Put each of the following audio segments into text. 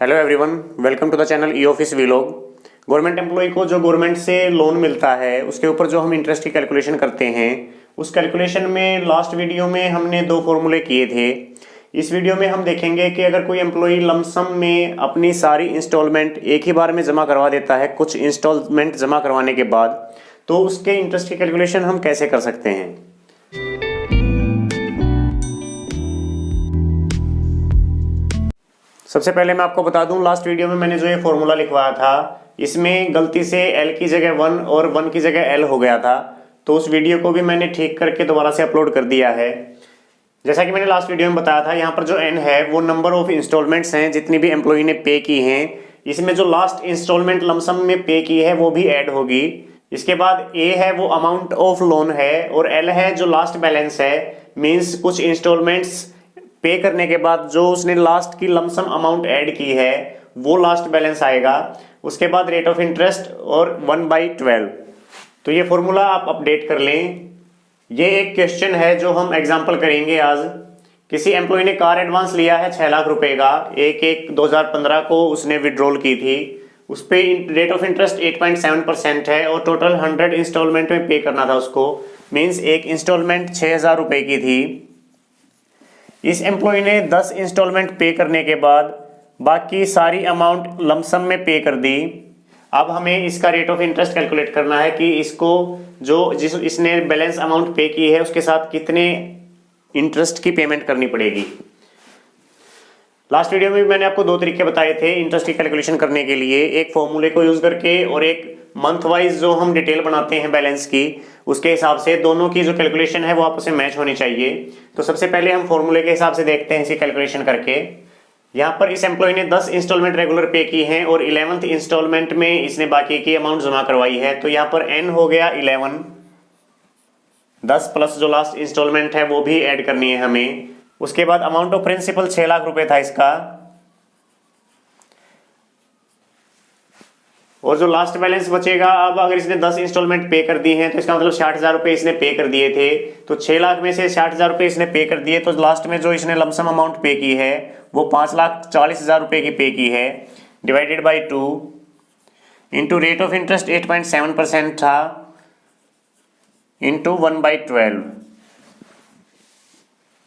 Hello everyone, welcome to the channel E office vlog. Government employ को जो government से loan मिलता है उसके ऊपर जो हम इंटरेस्ट की कैलकुलेशन करते हैं, उस कैलकुलेशन में लास्ट वीडियो में हमने दो फॉर्मूले किए थे। इस वीडियो में हम देखेंगे कि अगर कोई एम्प्लॉय लमसम में अपनी सारी इंस्टॉलमेंट एक ही बार में जमा करवा देता है, कुछ इंस्टॉलमेंट जमा करवाने के बाद, तो उसके इंटरेस्ट की कैलकुलेशन हम कैसे कर सकते हैं। सबसे पहले मैं आपको बता दूं, लास्ट वीडियो में मैंने जो ये फॉर्मूला लिखवाया था, इसमें गलती से एल की जगह 1 और 1 की जगह एल हो गया था। तो उस वीडियो को भी मैंने ठीक करके दोबारा से अपलोड कर दिया है। जैसा कि मैंने लास्ट वीडियो में बताया था, यहाँ पर जो एन है वो नंबर ऑफ इंस्टॉलमेंट्स हैं जितनी भी एम्प्लॉय ने पे की हैं। इसमें जो लास्ट इंस्टॉलमेंट लमसम में पे की है वो भी ऐड होगी। इसके बाद ए है वो अमाउंट ऑफ लोन है, और एल है जो लास्ट बैलेंस है, मीन्स कुछ इंस्टॉलमेंट्स पे करने के बाद जो उसने लास्ट की लमसम अमाउंट ऐड की है वो लास्ट बैलेंस आएगा। उसके बाद रेट ऑफ इंटरेस्ट और 1/12। तो ये फॉर्मूला आप अपडेट कर लें। ये एक क्वेश्चन है जो हम एग्जांपल करेंगे आज। किसी एम्प्लॉय ने कार एडवांस लिया है 6 लाख रुपए का, 1/1/2015 को उसने विड्रॉल की थी। उस पे रेट ऑफ इंटरेस्ट 8.7% है और टोटल 100 इंस्टॉलमेंट में पे करना था उसको। मीन्स एक इंस्टॉलमेंट 6,000 रुपए की थी। इस एम्प्लॉय ने 10 इंस्टॉलमेंट पे करने के बाद बाकी सारी अमाउंट लमसम में पे कर दी। अब हमें इसका रेट ऑफ इंटरेस्ट कैलकुलेट करना है कि इसको जिस इसने बैलेंस अमाउंट पे की है उसके साथ कितने इंटरेस्ट की पेमेंट करनी पड़ेगी। लास्ट वीडियो में मैंने आपको दो तरीके बताए थे इंटरेस्ट की कैलकुलेशन करने के लिए, एक फॉर्मूले को यूज करके और एक मंथ वाइज जो हम डिटेल बनाते हैं बैलेंस की, उसके हिसाब से दोनों की जो कैलकुलेशन है वो आपस में मैच होनी चाहिए। तो सबसे पहले हम फॉर्मूले के हिसाब से देखते हैं इसकी कैलकुलेशन करके। यहाँ पर इस एम्प्लॉय ने 10 इंस्टॉलमेंट रेगुलर पे की हैं और 11th इंस्टॉलमेंट में इसने बाकी की अमाउंट जमा करवाई है। तो यहाँ पर एन हो गया 11, 10 प्लस जो लास्ट इंस्टॉलमेंट है वो भी ऐड करनी है हमें। उसके बाद अमाउंट ऑफ प्रिंसिपल 6 लाख रुपए था इसका, और जो लास्ट बैलेंस बचेगा, अब अगर इसने 10 इंस्टॉलमेंट पे कर दी हैं तो इसका मतलब 60,000 रुपए इसने पे कर दिए थे। तो 6 लाख में से 60,000 रुपए इसने पे कर दिए, तो लास्ट में जो इसने लमसम अमाउंट पे की है वो 5,40,000 रुपए की पे की है, divided by 2 into rate of interest 8.7% था, इंटू 1/12।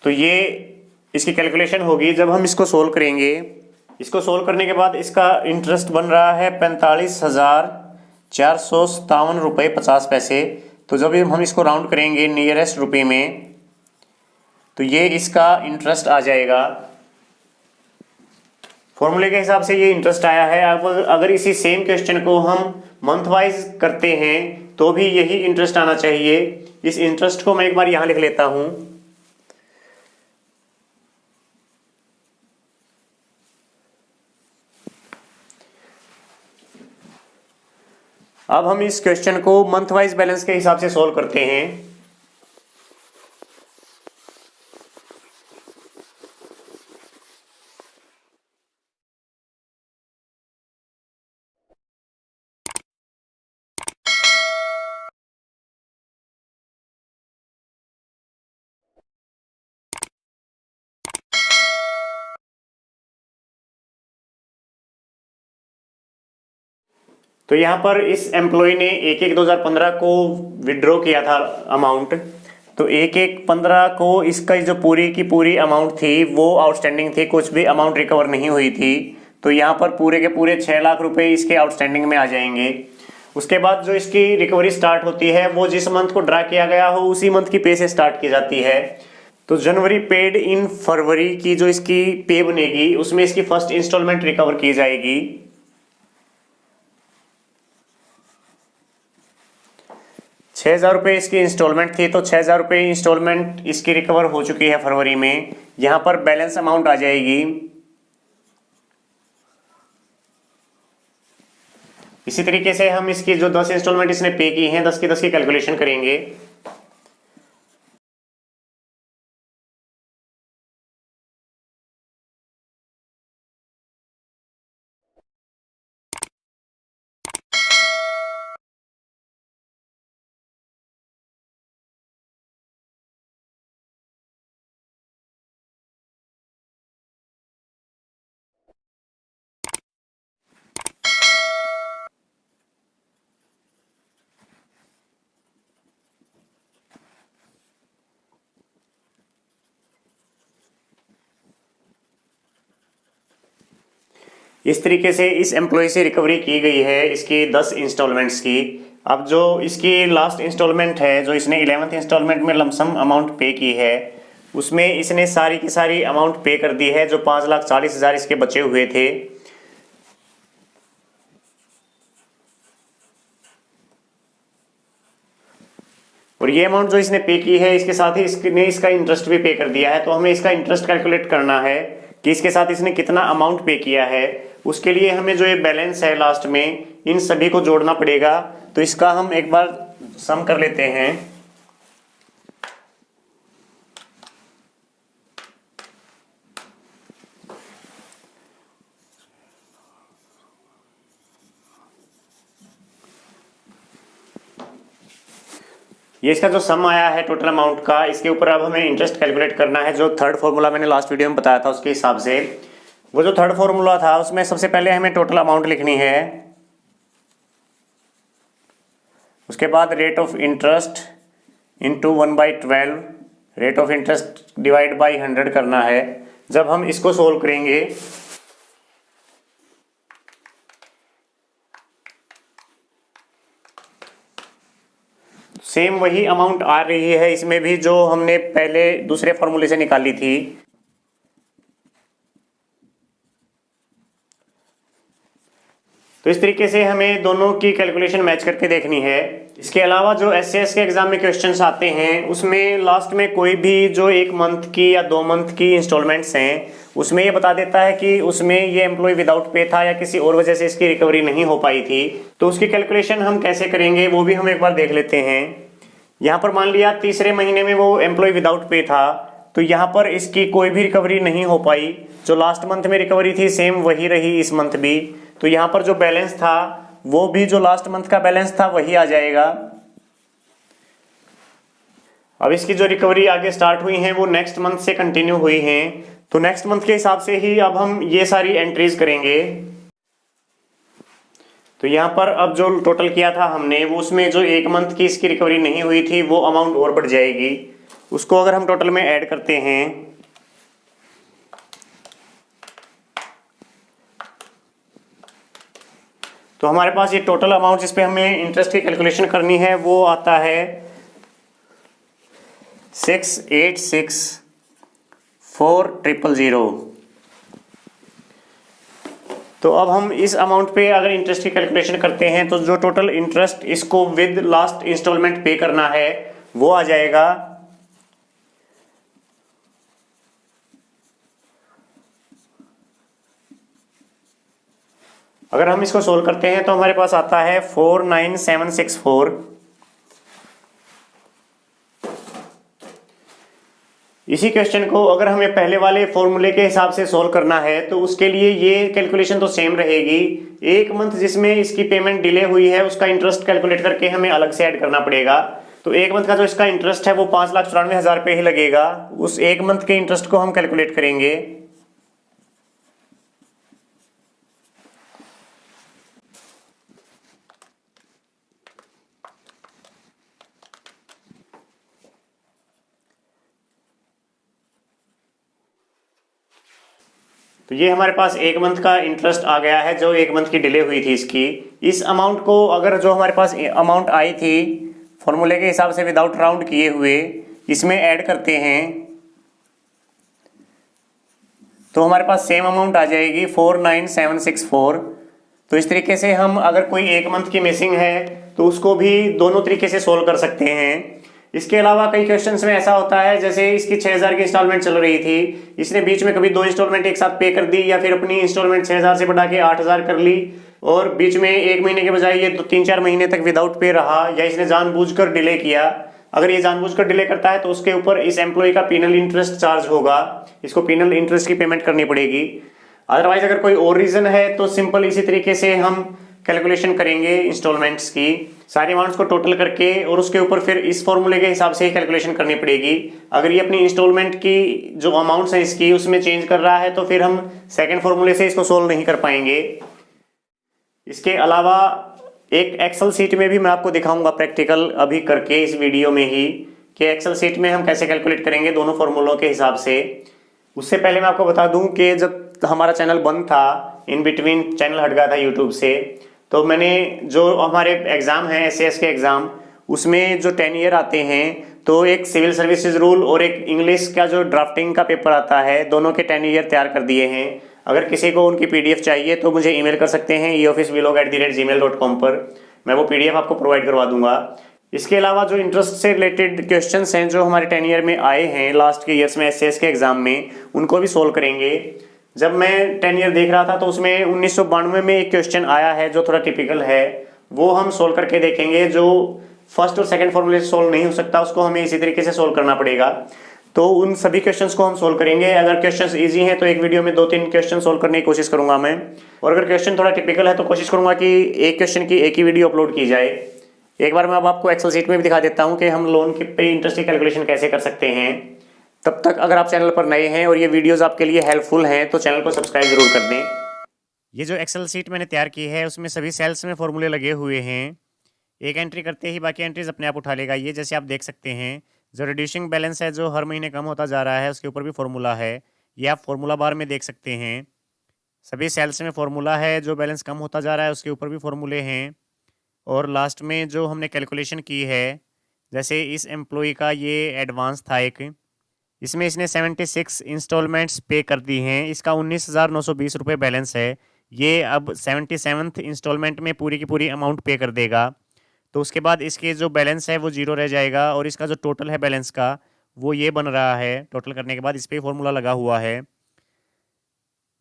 तो ये इसकी कैलकुलेशन होगी। जब हम इसको सोल्व करेंगे, इसको सोल्व करने के बाद इसका इंटरेस्ट बन रहा है 45,457 रुपये 50 पैसे। तो जब हम इसको राउंड करेंगे नियरेस्ट रुपये में, तो ये इसका इंटरेस्ट आ जाएगा। फॉर्मूले के हिसाब से ये इंटरेस्ट आया है। अब अगर इसी सेम क्वेश्चन को हम मंथ वाइज करते हैं तो भी यही इंटरेस्ट आना चाहिए। इस इंटरेस्ट को मैं एक बार यहां लिख लेता हूं। अब हम इस क्वेश्चन को मंथ वाइज बैलेंस के हिसाब से सॉल्व करते हैं। तो यहां पर इस एम्प्लॉय ने 1/1/2015 को विड्रॉ किया था अमाउंट। तो 1/1/15 को इसका जो पूरी की पूरी अमाउंट थी वो आउटस्टैंडिंग थी, कुछ भी अमाउंट रिकवर नहीं हुई थी। तो यहाँ पर पूरे के पूरे 6 लाख रुपए इसके आउटस्टैंडिंग में आ जाएंगे। उसके बाद जो इसकी रिकवरी स्टार्ट होती है वो जिस मंथ को ड्रा किया गया हो उसी मंथ की पे से स्टार्ट की जाती है। तो जनवरी पेड इन फरवरी की जो इसकी पे बनेगी उसमें इसकी फर्स्ट इंस्टॉलमेंट रिकवर की जाएगी। 6,000 रुपये इसकी इंस्टॉलमेंट थी, तो 6,000 रुपये इंस्टॉलमेंट इसकी रिकवर हो चुकी है फरवरी में। यहां पर बैलेंस अमाउंट आ जाएगी। इसी तरीके से हम इसकी जो 10 इंस्टॉलमेंट इसने पे की हैं 10 की 10 की कैलकुलेशन करेंगे। इस तरीके से इस एम्प्लॉय से रिकवरी की गई है इसकी 10 इंस्टॉलमेंट्स की। अब जो इसकी लास्ट इंस्टॉलमेंट है, जो इसने 11th इंस्टॉलमेंट में लमसम अमाउंट पे की है, उसमें इसने सारी की सारी अमाउंट पे कर दी है जो 5,40,000 इसके बचे हुए थे। और ये अमाउंट जो इसने पे की है, इसके साथ ही इसने इसका इंटरेस्ट भी पे कर दिया है। तो हमें इसका इंटरेस्ट कैलकुलेट करना है कि इसके साथ इसने कितना अमाउंट पे किया है। उसके लिए हमें जो ये बैलेंस है लास्ट में, इन सभी को जोड़ना पड़ेगा। तो इसका हम एक बार सम कर लेते हैं। ये इसका जो सम आया है टोटल अमाउंट का, इसके ऊपर अब हमें इंटरेस्ट कैलकुलेट करना है। जो थर्ड फॉर्मूला मैंने लास्ट वीडियो में बताया था उसके हिसाब से, वो जो थर्ड फॉर्मूला था उसमें सबसे पहले हमें टोटल अमाउंट लिखनी है। उसके बाद rate of interest into 1/12, rate of interest divide by 100 करना है। जब हम इसको सोल्व करेंगे सेम वही अमाउंट आ रही है इसमें भी, जो हमने पहले दूसरे फॉर्मूले से निकाली थी। तो इस तरीके से हमें दोनों की कैलकुलेशन मैच करके देखनी है। इसके अलावा जो एसएएस के एग्जाम में क्वेश्चंस आते हैं, उसमें लास्ट में कोई भी जो 1 मंथ की या 2 मंथ की इंस्टॉलमेंट्स हैं, उसमें ये बता देता है कि उसमें ये एम्प्लॉय विदाउट पे था या किसी और वजह से इसकी रिकवरी नहीं हो पाई थी। तो उसकी कैलकुलेशन हम कैसे करेंगे वो भी हम एक बार देख लेते हैं। यहाँ पर मान लिया तीसरे महीने में वो एम्प्लॉय विदाउट पे था, तो यहाँ पर इसकी कोई भी रिकवरी नहीं हो पाई। जो लास्ट मंथ में रिकवरी थी सेम वही रही इस मंथ भी। तो यहाँ पर जो बैलेंस था वो भी जो लास्ट मंथ का बैलेंस था वही आ जाएगा। अब इसकी जो रिकवरी आगे स्टार्ट हुई है वो नेक्स्ट मंथ से कंटिन्यू हुई हैं। तो नेक्स्ट मंथ के हिसाब से ही अब हम ये सारी एंट्रीज करेंगे। तो यहाँ पर अब जो टोटल किया था हमने, वो उसमें जो 1 मंथ की इसकी रिकवरी नहीं हुई थी वो अमाउंट और बढ़ जाएगी। उसको अगर हम टोटल में ऐड करते हैं तो हमारे पास ये टोटल अमाउंट जिस पे हमें इंटरेस्ट की कैलकुलेशन करनी है वो आता है 686,400। तो अब हम इस अमाउंट पे अगर इंटरेस्ट की कैलकुलेशन करते हैं तो जो टोटल इंटरेस्ट इसको विद लास्ट इंस्टॉलमेंट पे करना है वो आ जाएगा 49,764। अगर हम इसको सोल्व करते हैं तो हमारे पास आता है 49,764। इसी क्वेश्चन को अगर हमें पहले वाले फॉर्मूले के हिसाब से सोल्व करना है तो उसके लिए ये कैलकुलेशन तो सेम रहेगी। 1 मंथ जिसमें इसकी पेमेंट डिले हुई है उसका इंटरेस्ट कैलकुलेट करके हमें अलग से ऐड करना पड़ेगा। तो 1 मंथ का जो इसका इंटरेस्ट है वो 5,94,000 रुपये ही लगेगा। उस 1 मंथ के इंटरेस्ट को हम कैलकुलेट करेंगे। तो ये हमारे पास 1 मंथ का इंटरेस्ट आ गया है जो 1 मंथ की डिले हुई थी इसकी। इस अमाउंट को अगर जो हमारे पास अमाउंट आई थी फॉर्मूले के हिसाब से विदाउट राउंड किए हुए इसमें ऐड करते हैं तो हमारे पास सेम अमाउंट आ जाएगी 49,764। तो इस तरीके से हम अगर कोई 1 मंथ की मिसिंग है तो उसको भी दोनों तरीके से सोल्व कर सकते हैं। इसके अलावा कई क्वेश्चंस में ऐसा होता है, जैसे इसकी 6,000 की इंस्टॉलमेंट चल रही थी, इसने बीच में कभी 2 इंस्टॉलमेंट एक साथ पे कर दी या फिर अपनी इंस्टॉलमेंट 6,000 से बढ़ा के 8,000 कर ली और बीच में 1 महीने के बजाय ये 3-4 महीने तक विदाउट पे रहा, या इसने जानबूझकर डिले किया। अगर ये जानबूझकर डिले करता है तो उसके ऊपर इस एम्प्लॉय का पीनल इंटरेस्ट चार्ज होगा, इसको पीनल इंटरेस्ट की पेमेंट करनी पड़ेगी। अदरवाइज अगर कोई और रीजन है तो सिंपल इसी तरीके से हम कैलकुलेशन करेंगे इंस्टॉलमेंट्स की, सारी अमाउंट्स को टोटल करके, और उसके ऊपर फिर इस फॉर्मूले के हिसाब से ही कैलकुलेशन करनी पड़ेगी। अगर ये अपनी इंस्टॉलमेंट की जो अमाउंट्स हैं इसकी उसमें चेंज कर रहा है तो फिर हम सेकंड फॉर्मूले से इसको सोल्व नहीं कर पाएंगे। इसके अलावा एक एक्सेल सीट में भी मैं आपको दिखाऊंगा प्रैक्टिकल अभी करके इस वीडियो में ही, कि एक्सेल सीट में हम कैसे कैलकुलेट करेंगे दोनों फॉर्मूलों के हिसाब से। उससे पहले मैं आपको बता दूं कि जब हमारा चैनल बंद था, इन बिटवीन चैनल हट गया था यूट्यूब से, तो मैंने जो हमारे एग्ज़ाम हैं एसएएस के एग्ज़ाम, उसमें जो 10 ईयर आते हैं, तो एक सिविल सर्विसेज रूल और एक इंग्लिश का जो ड्राफ्टिंग का पेपर आता है, दोनों के 10 ईयर तैयार कर दिए हैं। अगर किसी को उनकी पीडीएफ चाहिए तो मुझे ईमेल कर सकते हैं eofficevlog@gmail.com पर, मैं वो पीडीएफ आपको प्रोवाइड करवा दूंगा। इसके अलावा जो इंटरेस्ट से रिलेटेड क्वेश्चंस हैं जो हमारे 10 ईयर में आए हैं लास्ट के ईयर्स में एसएएस के एग्जाम में, उनको भी सोल्व करेंगे। जब मैं 10 ईयर देख रहा था तो उसमें 1992 में एक क्वेश्चन आया है जो थोड़ा टिपिकल है, वो हम सोल्व करके देखेंगे। जो फर्स्ट और सेकंड फॉर्मूले से सोल्व नहीं हो सकता उसको हमें इसी तरीके से सोल्व करना पड़ेगा। तो उन सभी क्वेश्चंस को हम सोल्व करेंगे। अगर क्वेश्चंस इजी हैं तो एक वीडियो में 2-3 क्वेश्चन सोल्व करने की कोशिश करूंगा मैं, और अगर क्वेश्चन थोड़ा टिपिकल है तो कोशिश करूंगा कि एक क्वेश्चन की एक ही वीडियो अपलोड की जाए। एक बार मैं अब आपको एक्सेल शीट में भी दिखा देता हूं कि हम लोन के पे इंटरेस्ट की कैलकुलेशन कैसे कर सकते हैं। तब तक अगर आप चैनल पर नए हैं और ये वीडियोस आपके लिए हेल्पफुल हैं तो चैनल को सब्सक्राइब जरूर कर दें। ये जो एक्सेल शीट मैंने तैयार की है उसमें सभी सेल्स में फॉर्मूले लगे हुए हैं। एक एंट्री करते ही बाकी एंट्रीज अपने आप उठा लेगा ये, जैसे आप देख सकते हैं। जो रिड्यूसिंग बैलेंस है जो हर महीने कम होता जा रहा है उसके ऊपर भी फॉर्मूला है, ये आप फॉर्मूला बार में देख सकते हैं। सभी सेल्स में फॉर्मूला है, जो बैलेंस कम होता जा रहा है उसके ऊपर भी फॉर्मूले हैं। और लास्ट में जो हमने कैलकुलेशन की है, जैसे इस एम्प्लॉय का ये एडवांस था एक, इसमें इसने 76 इंस्टॉलमेंट्स पे कर दी हैं। इसका 19,920 रुपये बैलेंस है। ये अब 77th इंस्टॉलमेंट में पूरी की पूरी अमाउंट पे कर देगा। तो उसके बाद इसके जो बैलेंस है वो जीरो रह जाएगा और इसका जो टोटल है बैलेंस का वो ये बन रहा है। टोटल करने के बाद इस पर फॉर्मूला लगा हुआ है।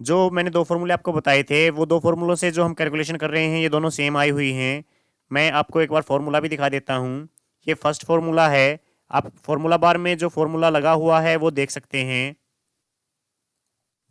जो मैंने 2 फॉर्मूले आपको बताए थे वो 2 फॉर्मूलों से जो हम कैलकुलेशन कर रहे हैं ये दोनों सेम आई हुई हैं। मैं आपको एक बार फॉर्मूला भी दिखा देता हूँ। ये फर्स्ट फॉर्मूला है, आप फॉर्मूला बार में जो फॉर्मूला लगा हुआ है वो देख सकते हैं।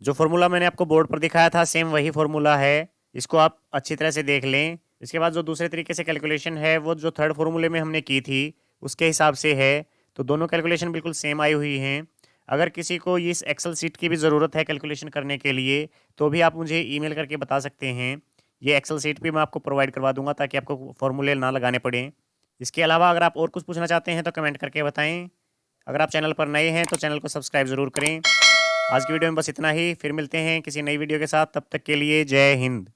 जो फॉर्मूला मैंने आपको बोर्ड पर दिखाया था सेम वही फॉर्मूला है, इसको आप अच्छी तरह से देख लें। इसके बाद जो दूसरे तरीके से कैलकुलेशन है वो जो थर्ड फॉर्मूले में हमने की थी उसके हिसाब से है। तो दोनों कैलकुलेशन बिल्कुल सेम आई हुई हैं। अगर किसी को इस एक्सेल सीट की भी ज़रूरत है कैलकुलेशन करने के लिए तो भी आप मुझे ईमेल करके बता सकते हैं। ये एक्सेल सीट भी मैं आपको प्रोवाइड करवा दूंगा ताकि आपको फॉर्मूले ना लगाने पड़ें। इसके अलावा अगर आप और कुछ पूछना चाहते हैं तो कमेंट करके बताएं। अगर आप चैनल पर नए हैं तो चैनल को सब्सक्राइब ज़रूर करें। आज की वीडियो में बस इतना ही, फिर मिलते हैं किसी नई वीडियो के साथ। तब तक के लिए जय हिंद।